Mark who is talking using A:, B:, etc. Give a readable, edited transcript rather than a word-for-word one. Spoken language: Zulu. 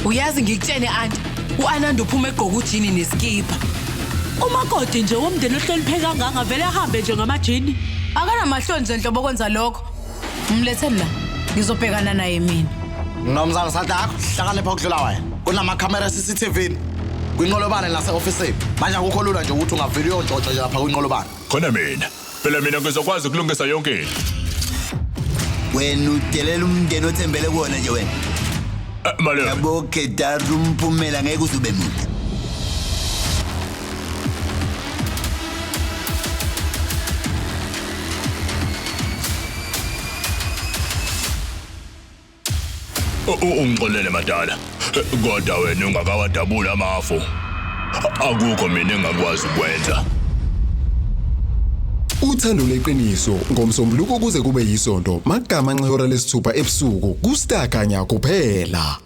A: Uyazi ngikutshene anti, uAnanda uphuma egqoka ujini neskipa.
B: Umakoti nje womndeni ohlonipheka kangaka vele ahambe nje ngamajini.
A: Akanamahloni enhlobo kwenza lokho. Mletheni la, ngizobhekana naye mina.
C: Nomzana Sadako, hlakanipha ukudlula wena. Kunamakhamera CCTV kwinqolobane lase-ofisini. Manje akukho lula nje ukuthi ungavili uyontshotsha nje lapha kwinqolobane.
D: Khona mina. Phela mina ngizokwazi ukulungisa yonke into.
E: Wena udelela umndeni othembele kuwona nje wena.
D: Malunga.
E: Yabo khetha umphumela ngeke uzube muhle.
D: Ungixolele madala. Kodwa wena ungakawadabula amafu. Akukho mina engakwazi ukwenza.
F: Uthando leqiniso ngomsombuluko kuze kube yisonto magama nxehora lesithupha ebusuku ku Star Kanya kuphela.